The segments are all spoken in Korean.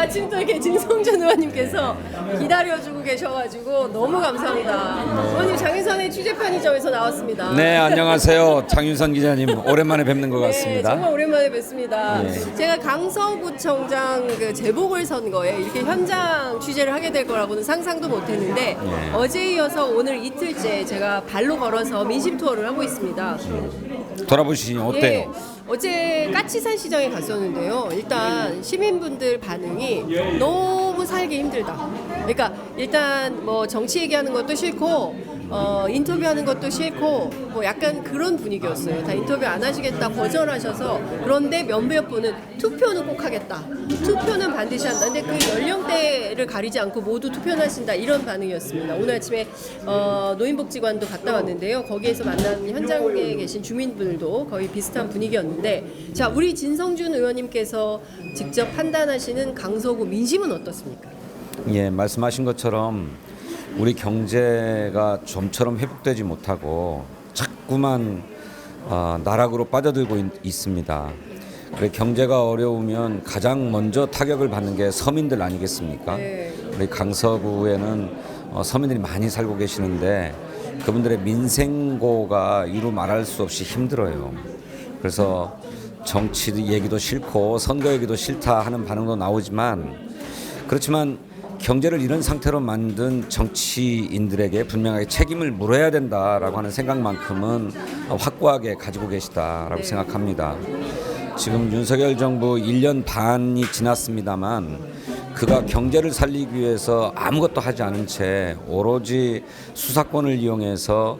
마침 또 이렇게 진성준 의원님께서 기다려주고 계셔가지고 너무 감사합니다. 의원님 장윤선의 취재편의점에서 나왔습니다. 네, 안녕하세요. 장윤선 기자님 오랜만에 뵙는 것 네, 같습니다. 정말 오랜만에 뵙습니다. 네. 제가 강서구청장 그 재보궐선거에 이렇게 현장 취재를 하게 될 거라고는 상상도 못했는데 네. 어제 이어서 오늘 이틀째 제가 발로 걸어서 민심 투어를 하고 있습니다. 돌아보시니 어때요? 예, 어제 까치산 시장에 갔었는데요. 일단 시민분들 반응이 너무 살기 힘들다. 그러니까 일단 뭐 정치 얘기하는 것도 싫고 인터뷰하는 것도 싫고 뭐 약간 그런 분위기였어요. 다 인터뷰 안 하시겠다 거절하셔서 그런데 몇몇 분은 투표는 꼭 하겠다. 투표는 반드시 한다. 근데 그 연령대를 가리지 않고 모두 투표는 하신다. 이런 반응이었습니다. 오늘 아침에 노인복지관도 갔다 왔는데요. 거기에서 만난 현장에 계신 주민분들도 거의 비슷한 분위기였는데 자, 우리 진성준 의원님께서 직접 판단하시는 강서구 민심은 어떻습니까? 예, 말씀하신 것처럼 우리 경제가 좀처럼 회복되지 못하고 자꾸만 나락으로 빠져들고 있습니다. 그래, 경제가 어려우면 가장 먼저 타격을 받는 게 서민들 아니겠습니까? 네. 우리 강서구에는 서민들이 많이 살고 계시는데 그분들의 민생고가 이루 말할 수 없이 힘들어요. 그래서 정치 얘기도 싫고 선거 얘기도 싫다 하는 반응도 나오지만 그렇지만 경제를 이런 상태로 만든 정치인들에게 분명하게 책임을 물어야 된다라고 하는 생각만큼은 확고하게 가지고 계시다라고 생각합니다. 지금 윤석열 정부 1년 반이 지났습니다만 그가 경제를 살리기 위해서 아무것도 하지 않은 채 오로지 수사권을 이용해서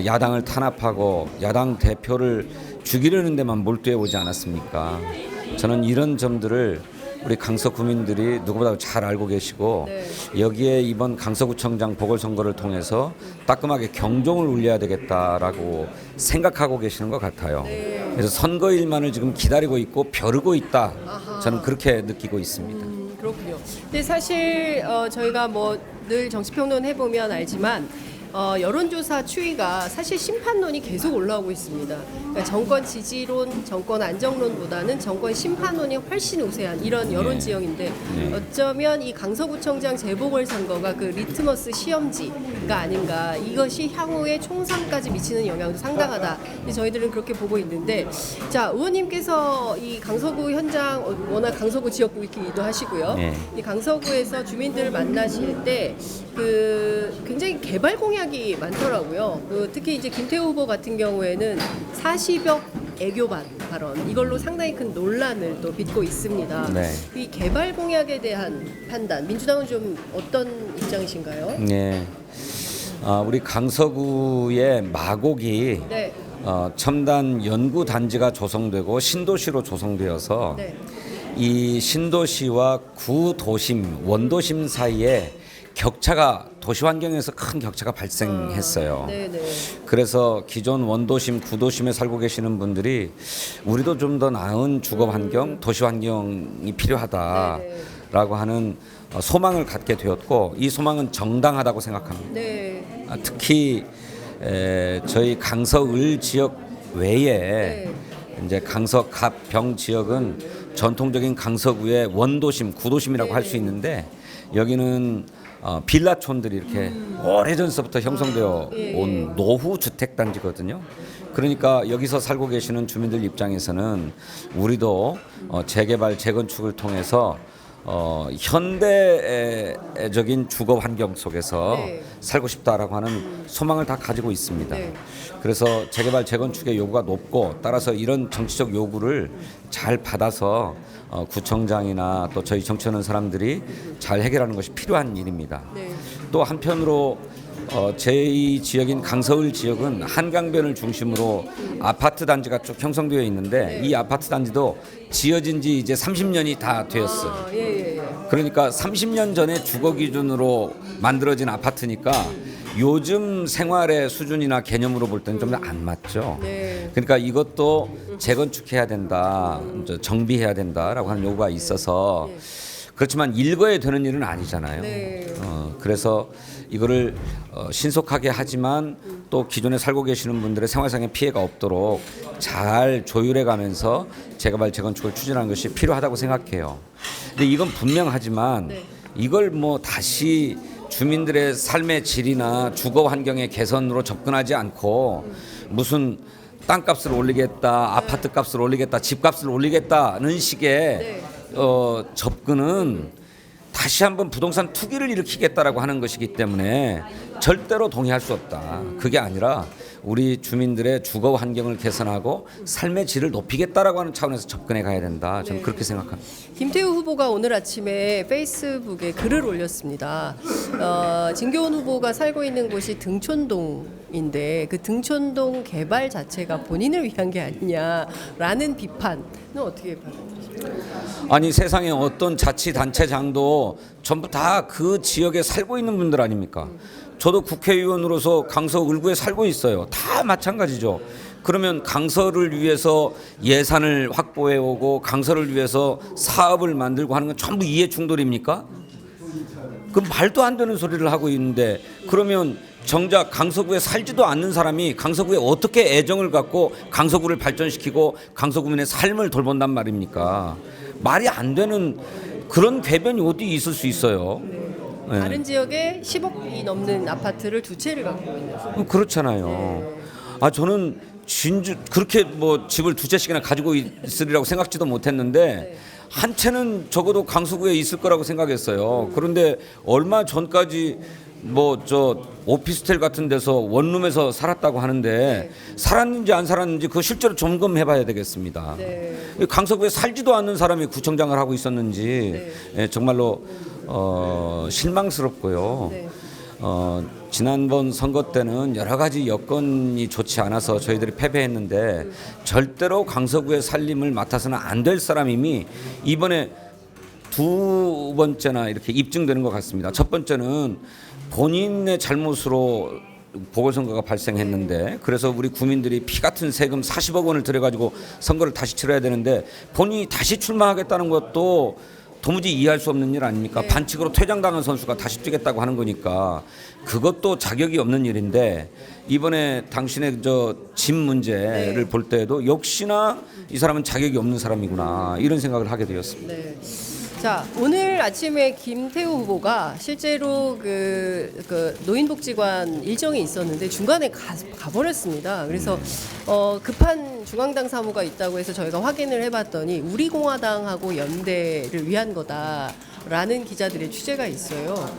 야당을 탄압하고 야당 대표를 죽이려는 데만 몰두해 오지 않았습니까? 저는 이런 점들을 우리 강서 구민들이 누구보다 잘 알고 계시고 여기에 이번 강서구청장 보궐선거를 통해서 따끔하게 경종을 울려야 되겠다라고 생각하고 계시는 것 같아요. 그래서 선거일만을 지금 기다리고 있고 벼르고 있다. 저는 그렇게 느끼고 있습니다. 그렇군요. 근데 사실 저희가 뭐 늘 정치평론 해보면 알지만 여론조사 추이가 사실 심판론이 계속 올라오고 있습니다. 그러니까 정권 지지론, 정권 안정론보다는 정권 심판론이 훨씬 우세한 이런 여론 지형인데 어쩌면 이 강서구청장 재보궐선거가 그 리트머스 시험지가 아닌가. 이것이 향후에 총선까지 미치는 영향도 상당하다. 저희들은 그렇게 보고 있는데 자, 의원님께서 이 강서구 현장 워낙 강서구 지역구이기도 하시고요. 이 강서구에서 주민들을 만나실 때 그 굉장히 개발 공약이 많더라고요. 특히 이제 김태우 후보 같은 경우에는 40억 애교 발언 이걸로 상당히 큰 논란을 또 빚고 있습니다. 이 개발 공약에 대한 판단 민주당은 좀 어떤 입장이신가요? 네, 우리 강서구의 마곡이 첨단 연구 단지가 조성되고 신도시로 조성되어서 이 신도시와 구도심 원도심 사이에 도시 환경에서 큰 격차가 발생했어요. 그래서 기존 원도심, 구도심에 살고 계시는 분들이 우리도 좀 더 나은 주거 환경, 도시 환경이 필요하다라고 하는 소망을 갖게 되었고 이 소망은 정당하다고 생각합니다. 특히 저희 강서을 지역 외에 이제 강서 갑병 지역은 전통적인 강서구의 원도심, 구도심이라고 할 수 있는데 여기는 빌라촌들이 이렇게 오래전서부터 형성되어 온 노후 주택 단지거든요. 그러니까 여기서 살고 계시는 주민들 입장에서는 우리도 재개발, 재건축을 통해서 현대적인 주거 환경 속에서 살고 싶다라고 하는 소망을 다 가지고 있습니다. 그래서 재개발, 재건축의 요구가 높고 따라서 이런 정치적 요구를 잘 받아서 구청장이나 또 저희 정치하는 사람들이 잘 해결하는 것이 필요한 일입니다. 또 한편으로 제2 지역인 강서을 지역은 한강변을 중심으로 아파트 단지가 쭉 형성되어 있는데 이 아파트 단지도 지어진 지 이제 30년이 다 되었어요. 그러니까 30년 전에 주거 기준으로 만들어진 아파트니까 요즘 생활의 수준이나 개념으로 볼 때는 좀 안 맞죠. 그러니까 이것도 재건축해야 된다, 정비해야 된다라고 하는 요구가 있어서 그렇지만 읽어야 되는 일은 아니잖아요. 네. 그래서 이거를 신속하게 하지만 또 기존에 살고 계시는 분들의 생활상의 피해가 없도록 잘 조율해 가면서 재개발 재건축을 추진하는 것이 필요하다고 생각해요. 근데 이건 분명하지만 네. 이걸 뭐 다시 주민들의 삶의 질이나 주거 환경의 개선으로 접근하지 않고 무슨 땅값을 올리겠다, 아파트 값을 올리겠다, 집값을 올리겠다는 식의 접근은 다시 한번 부동산 투기를 일으키겠다라고 하는 것이기 때문에 절대로 동의할 수 없다. 그게 아니라 우리 주민들의 주거 환경을 개선하고 삶의 질을 높이겠다라고 하는 차원에서 접근해 가야 된다. 저는 네. 그렇게 생각합니다. 김태우 후보가 오늘 아침에 페이스북에 글을 올렸습니다. 진교훈 후보가 살고 있는 곳이 등촌동인데 그 등촌동 개발 자체가 본인을 위한 게 아니냐라는 비판은 어떻게 받아들이십니까? 아니 세상에 어떤 자치단체장도 전부 다 그 지역에 살고 있는 분들 아닙니까? 저도 국회의원으로서 강서 을구에 살고 있어요. 다 마찬가지죠. 그러면 강서를 위해서 예산을 확보해 오고 강서를 위해서 사업을 만들고 하는 건 전부 이해 충돌입니까? 그 말도 안 되는 소리를 하고 있는데 그러면 정작 강서구에 살지도 않는 사람이 강서구에 어떻게 애정을 갖고 강서구를 발전시키고 강서구민의 삶을 돌본단 말입니까? 말이 안 되는 그런 궤변이 어디 있을 수 있어요. 네. 다른 지역에 10억이 넘는 아파트를 두 채를 갖고 있는. 그렇잖아요. 아 저는 진주 그렇게 뭐 집을 두 채씩이나 가지고 있으리라고 생각지도 못했는데 한 채는 적어도 강서구에 있을 거라고 생각했어요. 그런데 얼마 전까지 뭐 저 오피스텔 같은 데서 원룸에서 살았다고 하는데 살았는지 안 살았는지 그거 실제로 점검해봐야 되겠습니다. 네. 강서구에 살지도 않는 사람이 구청장을 하고 있었는지 정말로 실망스럽고요. 네. 지난번 선거 때는 여러 가지 여건이 좋지 않아서 저희들이 패배했는데 절대로 강서구의 살림을 맡아서는 안 될 사람임이 이번에 두 번째나 이렇게 입증되는 것 같습니다. 첫 번째는 본인의 잘못으로 보궐선거가 발생했는데 그래서 우리 국민들이 피 같은 세금 40억 원을 들여가지고 선거를 다시 치러야 되는데 본인이 다시 출마하겠다는 것도 도무지 이해할 수 없는 일 아닙니까? 반칙으로 퇴장당한 선수가 다시 뛰겠다고 하는 거니까 그것도 자격이 없는 일인데 이번에 당신의 저 집 문제를 볼 때에도 역시나 이 사람은 자격이 없는 사람이구나 이런 생각을 하게 되었습니다. 네. 자, 오늘 아침에 김태우 후보가 실제로 그 노인복지관 일정이 있었는데 중간에 가버렸습니다. 그래서 급한 중앙당 사무가 있다고 해서 저희가 확인을 해봤더니 우리공화당하고 연대를 위한 거다라는 기자들의 취재가 있어요.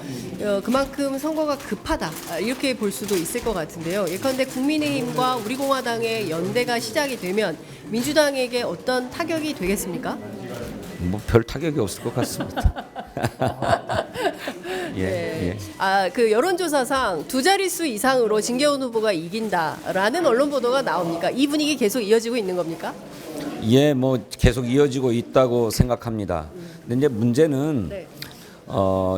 그만큼 선거가 급하다 이렇게 볼 수도 있을 것 같은데요. 예컨대 국민의힘과 우리공화당의 연대가 시작이 되면 민주당에게 어떤 타격이 되겠습니까? 뭐 별 타격이 없을 것 같습니다. 예, 네. 예. 그 여론조사상 두 자릿수 이상으로 진계훈 후보가 이긴다라는 언론 보도가 나옵니까? 이 분위기 계속 이어지고 있는 겁니까? 예, 뭐 계속 이어지고 있다고 생각합니다. 근데 이제 문제는 네.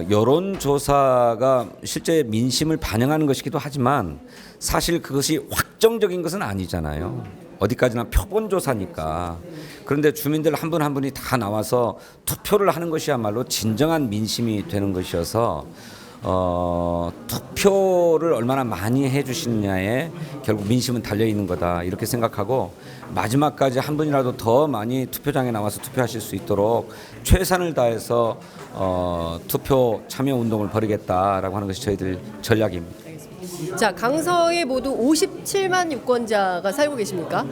여론조사가 실제 민심을 반영하는 것이기도 하지만 사실 그것이 확정적인 것은 아니잖아요. 어디까지나 표본조사니까. 그런데 주민들 한 분 한 분이 다 나와서 투표를 하는 것이야말로 진정한 민심이 되는 것이어서 투표를 얼마나 많이 해주시느냐에 결국 민심은 달려 있는 거다 이렇게 생각하고 마지막까지 한 분이라도 더 많이 투표장에 나와서 투표하실 수 있도록 최선을 다해서 투표 참여 운동을 벌이겠다라고 하는 것이 저희들 전략입니다. 자, 강서에 모두 57만 유권자가 살고 계십니까?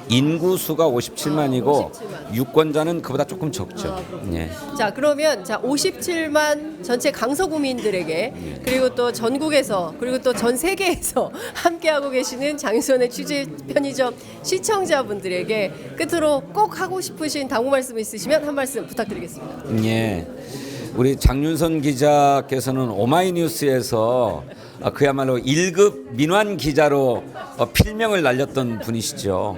인구수가 57만이고 57만. 유권자는 그보다 조금 적죠. 예. 자, 그러면 57만 전체 강서 구민들에게 그리고 또 전국에서 그리고 또 전 세계에서 함께하고 계시는 장윤선의 취재 편의점 시청자분들에게 끝으로 꼭 하고 싶으신 당부 말씀 있으시면 한 말씀 부탁드리겠습니다. 예. 우리 장윤선 기자께서는 오마이뉴스에서 그야말로 1급 민환 기자로 필명을 날렸던 분이시죠.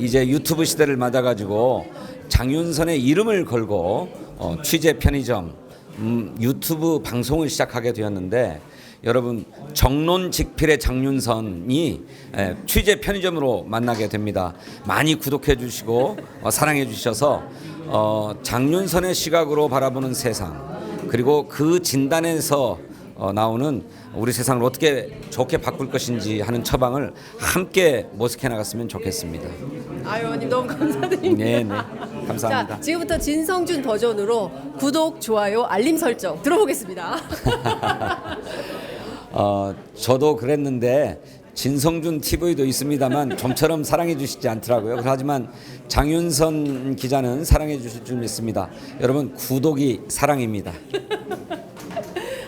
이제 유튜브 시대를 맞아가지고 장윤선의 이름을 걸고 취재 편의점 유튜브 방송을 시작하게 되었는데 여러분 정론직필의 장윤선이 취재 편의점으로 만나게 됩니다. 많이 구독해 주시고 사랑해 주셔서 장윤선의 시각으로 바라보는 세상, 그리고 그 진단에서 나오는 우리 세상을 어떻게 좋게 바꿀 것인지 하는 처방을 함께 모색해 나갔으면 좋겠습니다. 아유, 의원님 너무 감사드립니다. 네, 감사합니다. 자, 지금부터 진성준 버전으로 구독, 좋아요, 알림 설정 들어보겠습니다. 저도 그랬는데 진성준 TV도 있습니다만 좀처럼 사랑해 주시지 않더라고요. 하지만 장윤선 기자는 사랑해 주실 줄 믿습니다. 여러분, 구독이 사랑입니다.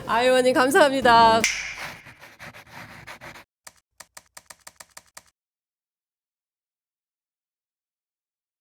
아유, 의원님 감사합니다.